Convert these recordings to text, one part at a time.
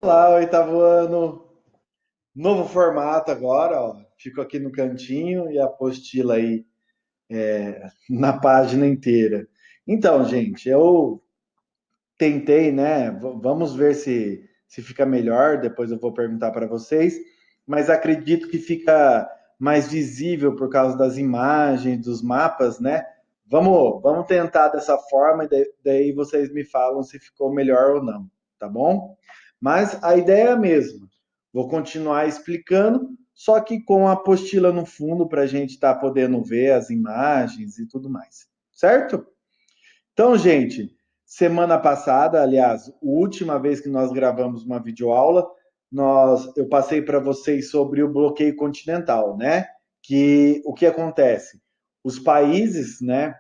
Olá, oitavo ano, novo formato agora, ó. Fico aqui no cantinho e a apostila aí na página inteira. Então, gente, eu tentei, né? Vamos ver se fica melhor. Depois eu vou perguntar para vocês, mas acredito que fica mais visível por causa das imagens, dos mapas, né? Vamos tentar dessa forma e daí vocês me falam se ficou melhor ou não, tá bom? Mas a ideia é a mesma. Vou continuar explicando, só que com a apostila no fundo para a gente estar podendo ver as imagens e tudo mais, certo? Então, gente, semana passada, aliás, a última vez que nós gravamos uma videoaula, eu passei para vocês sobre o bloqueio continental, né? Que o que acontece? Os países, né,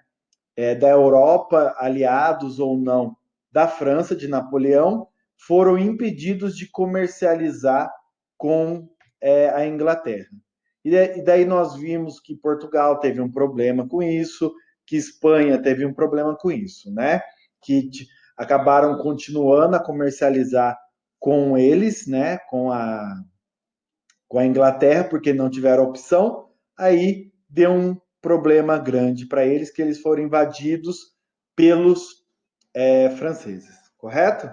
da Europa, aliados ou não da França, de Napoleão, foram impedidos de comercializar com a Inglaterra. E daí nós vimos que Portugal teve um problema com isso, que Espanha teve um problema com isso, né? Que acabaram continuando a comercializar com eles, né? Com a Inglaterra, porque não tiveram opção. Aí deu um problema grande para eles, que eles foram invadidos pelos franceses, correto?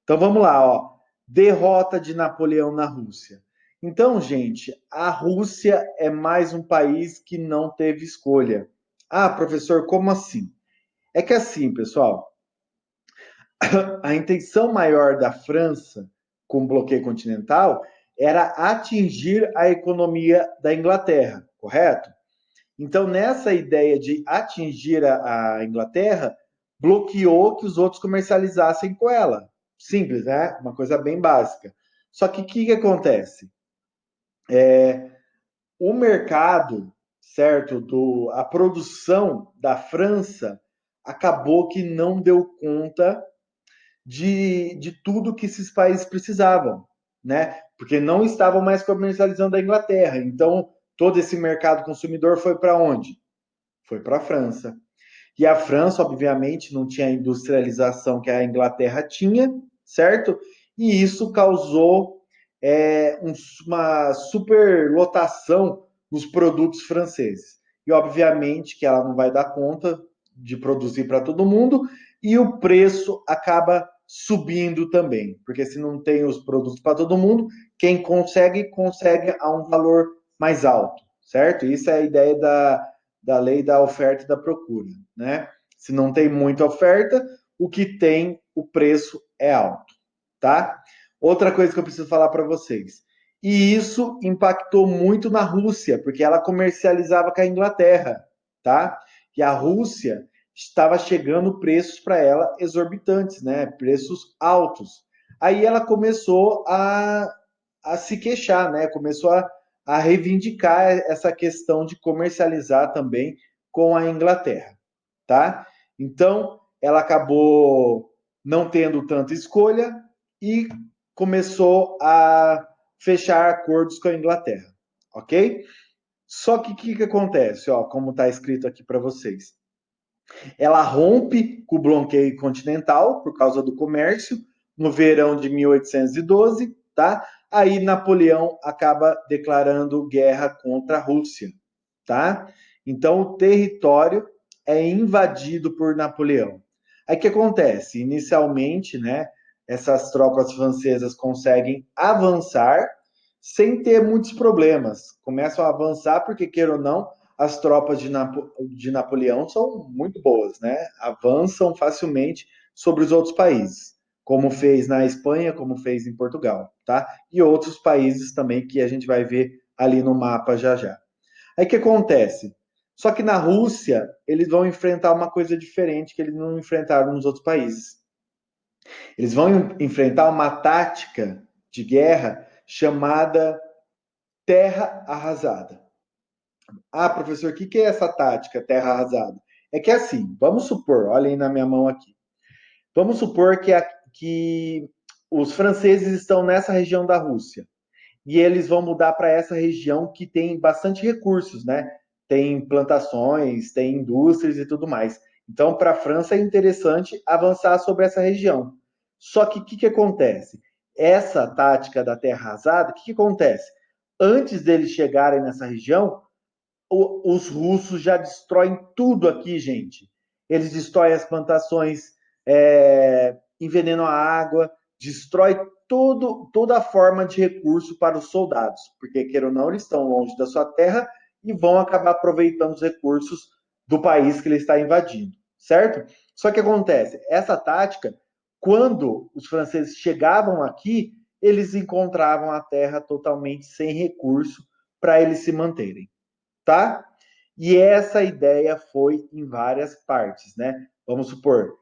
Então vamos lá, ó. Derrota de Napoleão na Rússia. Então, gente, a Rússia é mais um país que não teve escolha. Ah, professor, como assim? É que assim, pessoal, a intenção maior da França com o bloqueio continental era atingir a economia da Inglaterra, correto? Então, nessa ideia de atingir a Inglaterra, bloqueou que os outros comercializassem com ela. Simples, né? Uma coisa bem básica. Só que o que acontece? O mercado, certo, a produção da França acabou que não deu conta de tudo que esses países precisavam, né? Porque não estavam mais comercializando a Inglaterra. Então, todo esse mercado consumidor foi para onde? Foi para a França. E a França, obviamente, não tinha a industrialização que a Inglaterra tinha, certo? E isso causou uma superlotação nos produtos franceses. E, obviamente, que ela não vai dar conta de produzir para todo mundo e o preço acaba subindo também, porque se não tem os produtos para todo mundo, quem consegue, consegue a um valor mais alto, certo? Isso é a ideia da lei da oferta e da procura, né? Se não tem muita oferta, o que tem, o preço é alto, tá? Outra coisa que eu preciso falar para vocês. E isso impactou muito na Rússia, porque ela comercializava com a Inglaterra, tá? E a Rússia estava chegando preços para ela exorbitantes, né? Preços altos. Aí ela começou a se queixar, né? Começou a reivindicar essa questão de comercializar também com a Inglaterra, tá? Então, ela acabou não tendo tanta escolha e começou a fechar acordos com a Inglaterra, ok? Só que o que acontece, ó, como está escrito aqui para vocês? Ela rompe com o bloqueio continental por causa do comércio no verão de 1812, tá? Aí Napoleão acaba declarando guerra contra a Rússia, tá? Então o território é invadido por Napoleão. Aí o que acontece? Inicialmente, né, essas tropas francesas conseguem avançar sem ter muitos problemas. Começam a avançar porque, queira ou não, as tropas de Napoleão são muito boas, né? Avançam facilmente sobre os outros países, como fez na Espanha, como fez em Portugal, tá? E outros países também que a gente vai ver ali no mapa já já. Aí o que acontece? Só que na Rússia, eles vão enfrentar uma coisa diferente que eles não enfrentaram nos outros países. Eles vão enfrentar uma tática de guerra chamada terra arrasada. Ah, professor, o que é essa tática terra arrasada? É que é assim, vamos supor, olhem na minha mão aqui. Vamos supor que os franceses estão nessa região da Rússia e eles vão mudar para essa região que tem bastante recursos, né? Tem plantações, tem indústrias e tudo mais. Então, para a França é interessante avançar sobre essa região. Só que o que acontece? essa tática da terra arrasada, o que acontece? Antes deles chegarem nessa região, os russos já destroem tudo aqui, gente. Eles destroem as plantações, envenenam a água, destrói toda a forma de recurso para os soldados, porque, queira ou não, eles estão longe da sua terra e vão acabar aproveitando os recursos do país que ele está invadindo, certo? Só que acontece, essa tática, quando os franceses chegavam aqui, eles encontravam a terra totalmente sem recurso para eles se manterem, tá? E essa ideia foi em várias partes, né? Vamos supor,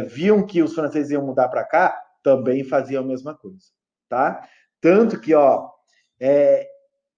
viam que os franceses iam mudar para cá, também faziam a mesma coisa, tá? Tanto que, ó, é,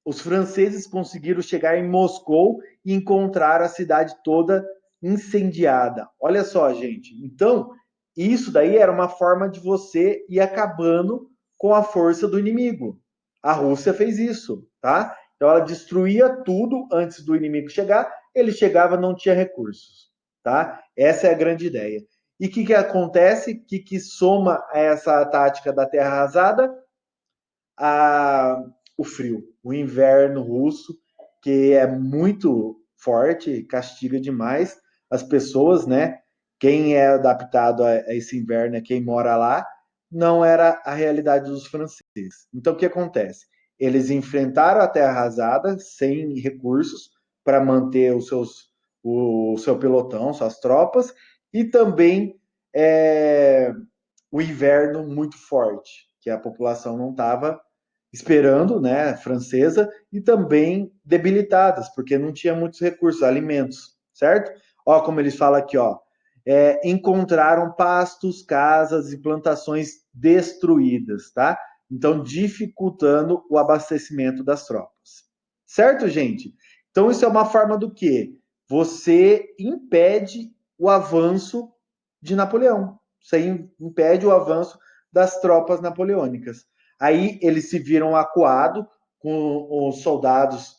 os franceses conseguiram chegar em Moscou e encontrar a cidade toda incendiada. Olha só, gente. Então, isso daí era uma forma de você ir acabando com a força do inimigo. A Rússia fez isso, tá? Então ela destruía tudo antes do inimigo chegar, ele chegava, não tinha recursos, tá? Essa é a grande ideia. E o que acontece? O que soma a essa tática da terra arrasada? O frio, o inverno russo, que é muito forte, castiga demais as pessoas, né? Quem é adaptado a esse inverno é quem mora lá, não era a realidade dos franceses. Então, o que acontece? Eles enfrentaram a terra arrasada sem recursos para manter o seu pelotão, suas tropas, e também o inverno muito forte, que a população não estava esperando, né, francesa, e também debilitadas, porque não tinha muitos recursos, alimentos, certo? Ó, como eles falam aqui, ó, encontraram pastos, casas e plantações destruídas, tá? Então, dificultando o abastecimento das tropas. Certo, gente? Então, isso é uma forma do quê? Você impede o avanço de Napoleão. Você impede o avanço das tropas napoleônicas. Aí eles se viram acuados com os soldados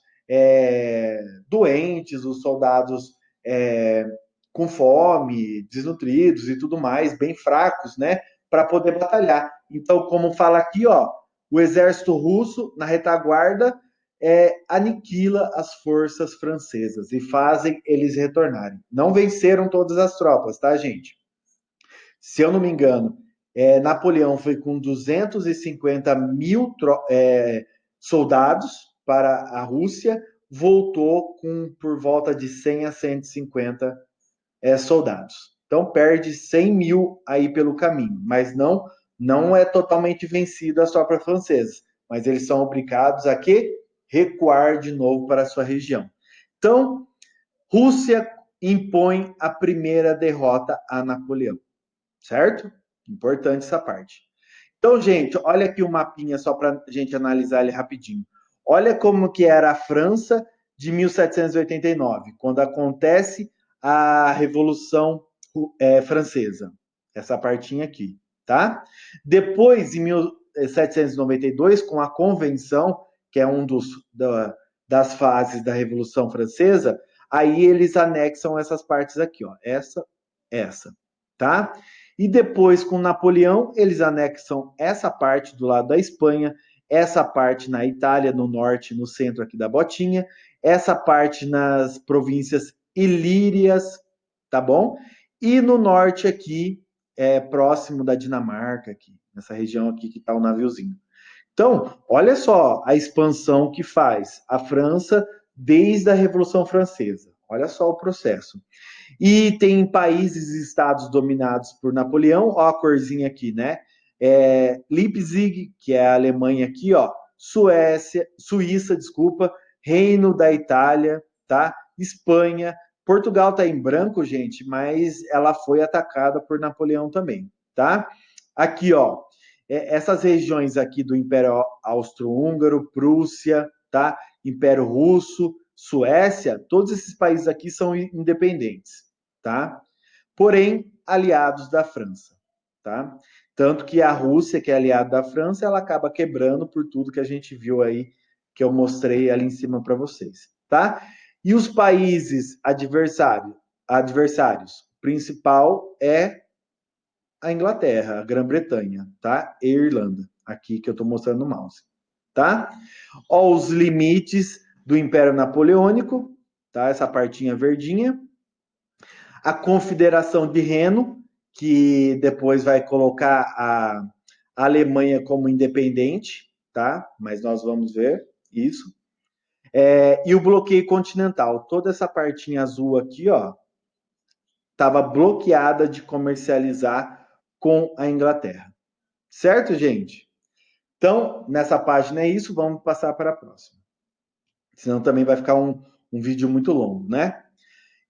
doentes, os soldados com fome, desnutridos e tudo mais, bem fracos, né, para poder batalhar. Então, como fala aqui, ó, o exército russo na retaguarda aniquila as forças francesas e fazem eles retornarem. Não venceram todas as tropas, tá, gente? Se eu não me engano, Napoleão foi com 250 mil soldados para a Rússia, voltou com por volta de 100 a 150 soldados. Então perde 100 mil aí pelo caminho, mas não é totalmente vencido as tropas francesas, mas eles são obrigados a quê? Recuar de novo para a sua região. Então, Rússia impõe a primeira derrota a Napoleão, certo? Importante essa parte. Então, gente, olha aqui o mapinha só para a gente analisar ele rapidinho. Olha como que era a França de 1789, quando acontece a Revolução Francesa. Essa partinha aqui, tá? Depois, em 1792, com a Convenção, que é das fases da Revolução Francesa, aí eles anexam essas partes aqui, ó. Essa, tá? E depois, com Napoleão, eles anexam essa parte do lado da Espanha, essa parte na Itália, no norte, no centro aqui da botinha, essa parte nas províncias ilírias, tá bom? E no norte aqui, próximo da Dinamarca, aqui, nessa região aqui que está o naviozinho. Então, olha só a expansão que faz a França desde a Revolução Francesa. Olha só o processo. E tem países e estados dominados por Napoleão, ó a corzinha aqui, né? Leipzig, que é a Alemanha aqui, ó, Suíça, desculpa, Reino da Itália, tá? Espanha, Portugal tá em branco, gente, mas ela foi atacada por Napoleão também, tá? Aqui, ó, essas regiões aqui do Império Austro-Húngaro, Prússia, tá? Império Russo, Suécia, todos esses países aqui são independentes, tá? Porém, aliados da França, tá? Tanto que a Rússia, que é aliada da França, ela acaba quebrando por tudo que a gente viu aí, que eu mostrei ali em cima para vocês, tá? E os países adversários, principal é a Inglaterra, a Grã-Bretanha, tá? E a Irlanda. aqui que eu estou mostrando no mouse, tá? Ó, os limites do Império Napoleônico, tá? Essa partinha verdinha. A Confederação de Reno, que depois vai colocar a Alemanha como independente, tá? Mas nós vamos ver isso. E o bloqueio continental. Toda essa partinha azul aqui, ó, estava bloqueada de comercializar com a Inglaterra. Certo, gente? Então, nessa página é isso, vamos passar para a próxima. Senão também vai ficar um vídeo muito longo, né?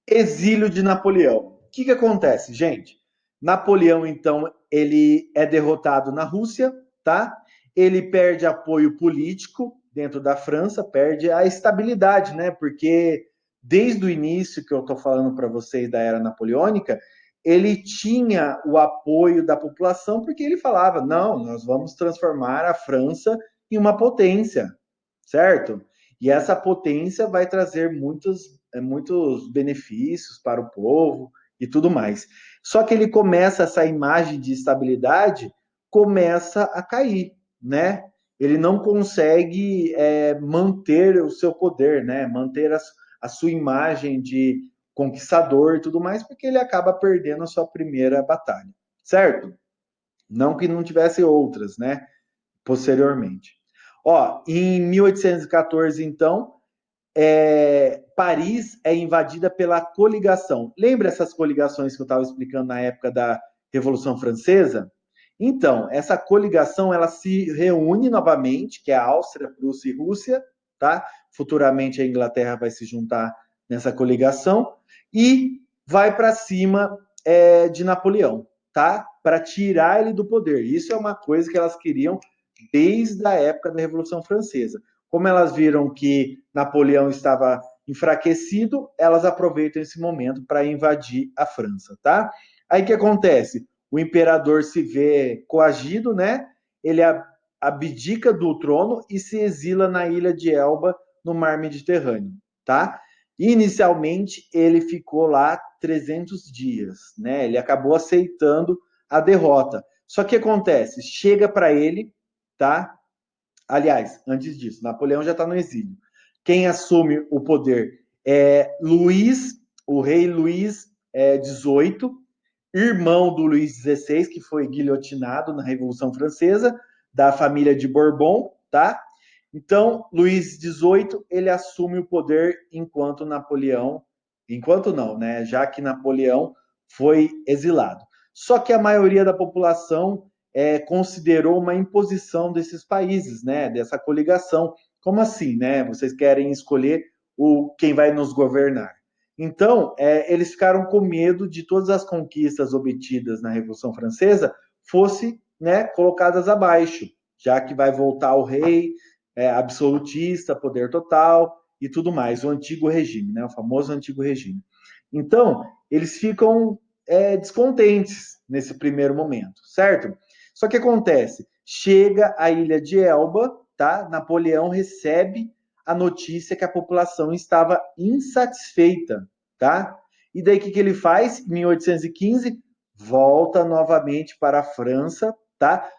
Exílio de Napoleão. O que acontece, gente? Napoleão, então, ele é derrotado na Rússia, tá? Ele perde apoio político dentro da França, perde a estabilidade, né? Porque desde o início que eu estou falando para vocês da era napoleônica, ele tinha o apoio da população porque ele falava: não, nós vamos transformar a França em uma potência, certo? E essa potência vai trazer muitos benefícios para o povo e tudo mais. Só que ele começa, essa imagem de estabilidade começa a cair, né? Ele não consegue manter o seu poder, né? Manter a sua imagem de conquistador e tudo mais, porque ele acaba perdendo a sua primeira batalha, certo? Não que não tivesse outras, né? Posteriormente. Ó, em 1814, então, Paris é invadida pela coligação. Lembra essas coligações que eu estava explicando na época da Revolução Francesa? Então, essa coligação ela se reúne novamente, que é a Áustria, Prússia e Rússia, tá? Futuramente a Inglaterra vai se juntar nessa coligação e vai para cima de Napoleão, tá? Para tirar ele do poder. Isso é uma coisa que elas queriam desde a época da Revolução Francesa. Como elas viram que Napoleão estava enfraquecido, elas aproveitam esse momento para invadir a França, tá? Aí o que acontece? O imperador se vê coagido, né? Ele abdica do trono e se exila na ilha de Elba, no mar Mediterrâneo, tá? Inicialmente, ele ficou lá 300 dias, né? Ele acabou aceitando a derrota. Só que acontece? Chega para ele, tá? Aliás, antes disso, Napoleão já está no exílio. Quem assume o poder é Luís, o rei Luís XVIII, irmão do Luís XVI, que foi guilhotinado na Revolução Francesa, da família de Bourbon, tá? Então, Luís XVIII, ele assume o poder enquanto não, né? Já que Napoleão foi exilado. Só que a maioria da população considerou uma imposição desses países, né? Dessa coligação. Como assim, né? Vocês querem escolher quem vai nos governar? Então, eles ficaram com medo de todas as conquistas obtidas na Revolução Francesa fossem, né, colocadas abaixo, já que vai voltar o rei absolutista, poder total e tudo mais, o antigo regime, né, o famoso antigo regime. Então, eles ficam descontentes nesse primeiro momento, certo? Só que acontece, chega a ilha de Elba, tá? Napoleão recebe a notícia que a população estava insatisfeita, tá? E daí o que ele faz? Em 1815, volta novamente para a França, tá?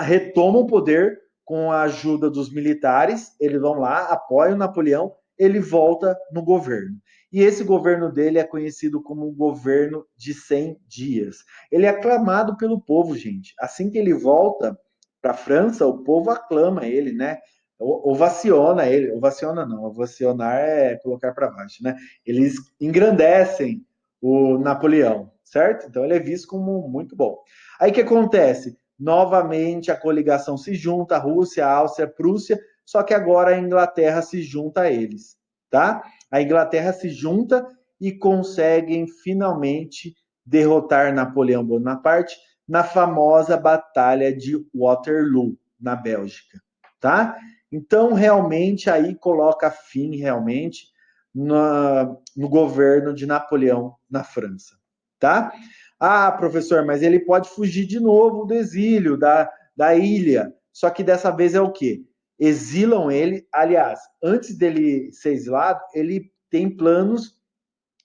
Retoma o poder com a ajuda dos militares, eles vão lá, apoiam Napoleão, ele volta no governo. E esse governo dele é conhecido como o governo de 100 dias. Ele é aclamado pelo povo, gente. Assim que ele volta para a França, o povo aclama ele, né? Ovaciona ele. Ovaciona não, ovacionar é colocar para baixo, né? Eles engrandecem o Napoleão, certo? Então ele é visto como muito bom. Aí o que acontece? Novamente a coligação se junta, a Rússia, a Áustria, a Prússia, só que agora a Inglaterra se junta a eles, tá? A Inglaterra se junta e conseguem finalmente derrotar Napoleão Bonaparte na famosa Batalha de Waterloo, na Bélgica, tá? Então, realmente, aí coloca fim, realmente, no governo de Napoleão na França, tá? Ah, professor, mas ele pode fugir de novo do exílio, da ilha. Só que dessa vez é o quê? Exilam ele. Aliás, antes dele ser exilado, ele tem planos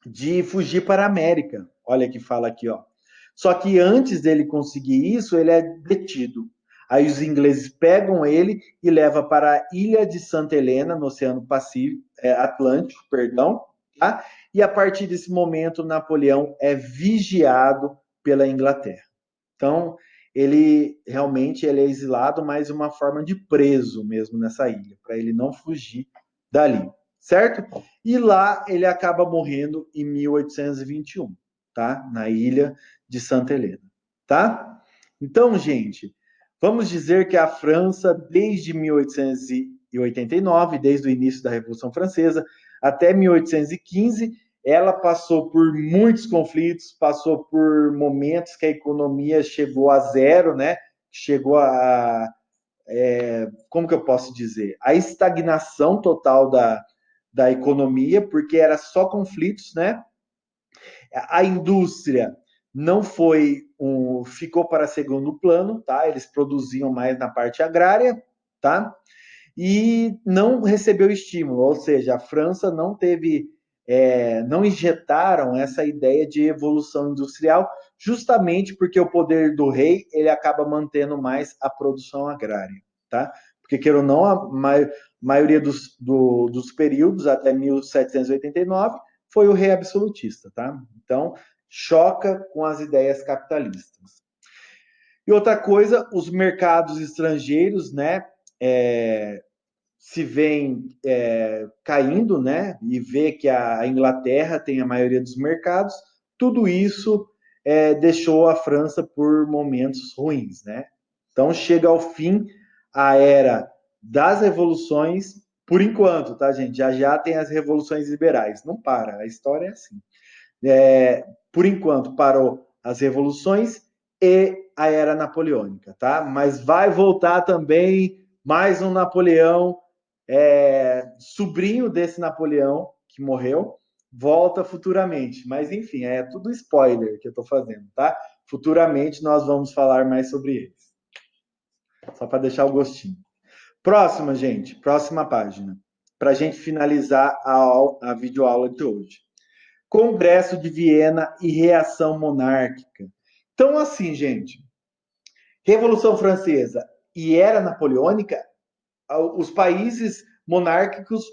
de fugir para a América. Olha que fala aqui, ó. Só que antes dele conseguir isso, ele é detido. Aí os ingleses pegam ele e levam para a ilha de Santa Helena, no Oceano Pacífico, Atlântico, perdão, tá? E a partir desse momento, Napoleão é vigiado pela Inglaterra. Então, ele realmente ele é exilado, mas de uma forma de preso mesmo nessa ilha, para ele não fugir dali, certo? E lá ele acaba morrendo em 1821, tá? Na ilha de Santa Helena, tá? Então, gente, vamos dizer que a França, desde 1889, desde o início da Revolução Francesa, até 1815, ela passou por muitos conflitos, passou por momentos que a economia chegou a zero, né? Chegou como que eu posso dizer? A estagnação total da economia, porque era só conflitos, né? A indústria não ficou para segundo plano, tá? Eles produziam mais na parte agrária, tá? E não recebeu estímulo, ou seja, a França não teve, não injetaram essa ideia de evolução industrial, justamente porque o poder do rei ele acaba mantendo mais a produção agrária, tá? Porque, queira ou não, a maioria dos períodos, até 1789, foi o rei absolutista, tá? Então, choca com as ideias capitalistas. E outra coisa, os mercados estrangeiros, né, se vem caindo, né, e vê que a Inglaterra tem a maioria dos mercados, tudo isso deixou a França por momentos ruins, né? Então chega ao fim a era das revoluções, por enquanto, tá, gente? Já já tem as revoluções liberais, não para, a história é assim. Por enquanto parou as revoluções e a era napoleônica, tá? Mas vai voltar também mais um Napoleão, sobrinho desse Napoleão que morreu, volta futuramente. Mas enfim, é tudo spoiler que eu estou fazendo, tá? Futuramente nós vamos falar mais sobre eles. Só para deixar o gostinho. Próxima, gente, próxima página. Para a gente finalizar a videoaula de hoje. Congresso de Viena e reação monárquica. Então, assim, gente, Revolução Francesa e era napoleônica, os países monárquicos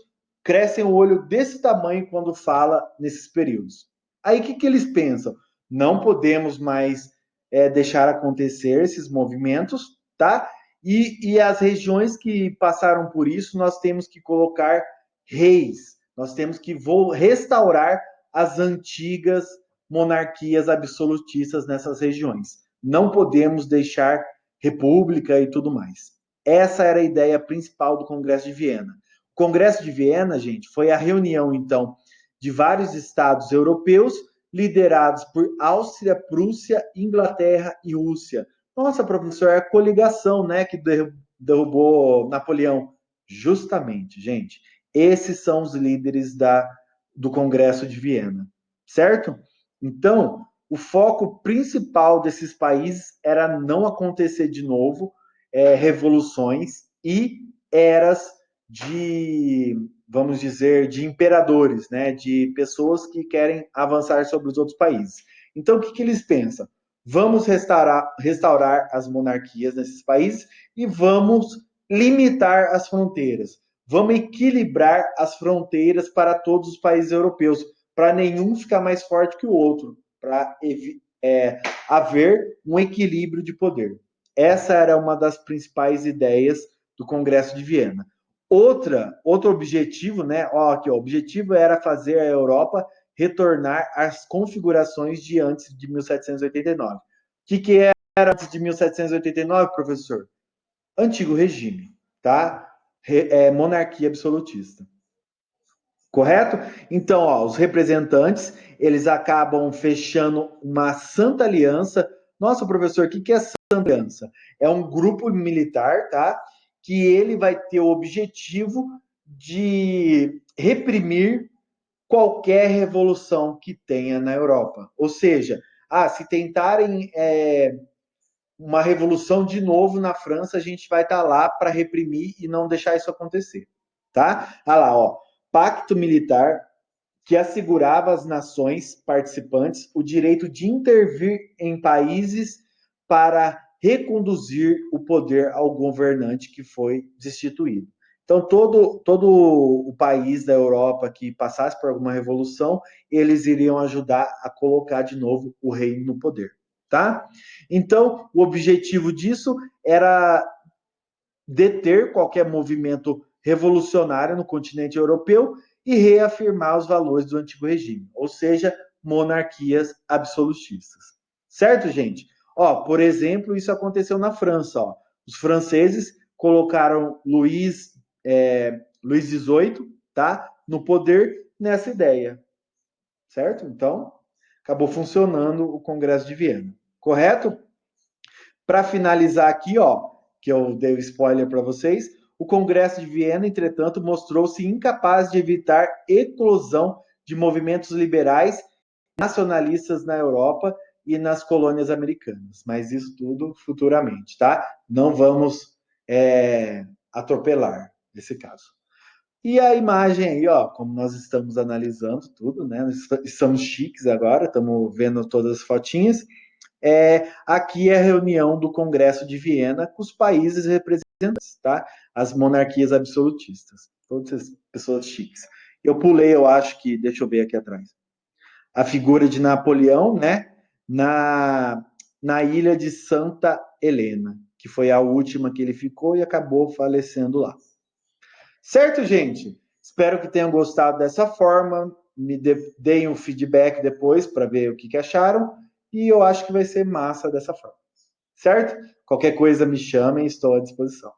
crescem o olho desse tamanho quando fala nesses períodos. Aí o que eles pensam? Não podemos mais deixar acontecer esses movimentos, tá? E as regiões que passaram por isso, nós temos que colocar reis, nós temos que restaurar as antigas monarquias absolutistas nessas regiões. Não podemos deixar república e tudo mais. Essa era a ideia principal do Congresso de Viena. O Congresso de Viena, gente, foi a reunião, então, de vários estados europeus liderados por Áustria, Prússia, Inglaterra e Rússia. Nossa, professor, é a coligação, né, que derrubou Napoleão. Justamente, gente, esses são os líderes do Congresso de Viena, certo? Então, o foco principal desses países era não acontecer de novo revoluções e eras de, vamos dizer, de imperadores, né? De pessoas que querem avançar sobre os outros países. Então, o que eles pensam? Vamos restaurar as monarquias nesses países e vamos limitar as fronteiras. Vamos equilibrar as fronteiras para todos os países europeus, para nenhum ficar mais forte que o outro, para haver um equilíbrio de poder. Essa era uma das principais ideias do Congresso de Viena. Outro objetivo, né? Aqui, o objetivo era fazer a Europa retornar às configurações de antes de 1789. O que era antes de 1789, professor? Antigo regime, tá? Monarquia absolutista. Correto? Então, os representantes, eles acabam fechando uma santa aliança. Nossa, professor, o que é santa aliança? É um grupo militar, tá? Que ele vai ter o objetivo de reprimir qualquer revolução que tenha na Europa. Ou seja, se tentarem uma revolução de novo na França, a gente vai estar lá para reprimir e não deixar isso acontecer, tá? Olha lá, pacto militar que assegurava às nações participantes o direito de intervir em países para reconduzir o poder ao governante que foi destituído. Então, todo o país da Europa que passasse por alguma revolução, eles iriam ajudar a colocar de novo o rei no poder, tá? Então, o objetivo disso era deter qualquer movimento revolucionário no continente europeu e reafirmar os valores do antigo regime, ou seja, monarquias absolutistas. Certo, gente? Ó, por exemplo, isso aconteceu na França. Ó. Os franceses colocaram Luís XVIII, tá, no poder nessa ideia, certo? Então, acabou funcionando o Congresso de Viena, correto? Para finalizar aqui, ó, que eu dei o spoiler para vocês, o Congresso de Viena, entretanto, mostrou-se incapaz de evitar eclosão de movimentos liberais nacionalistas na Europa e nas colônias americanas. Mas isso tudo futuramente, tá? Não vamos atropelar esse caso. E a imagem aí, ó, como nós estamos analisando tudo, né? Estamos chiques agora, estamos vendo todas as fotinhas. Aqui é a reunião do Congresso de Viena com os países representantes, tá? As monarquias absolutistas. Todas as pessoas chiques. Eu pulei, eu acho que, deixa eu ver aqui atrás, a figura de Napoleão, né? Na ilha de Santa Helena, que foi a última que ele ficou e acabou falecendo lá. Certo, gente? Espero que tenham gostado dessa forma. Me deem um feedback depois para ver o que acharam. E eu acho que vai ser massa dessa forma. Certo? Qualquer coisa me chamem, estou à disposição.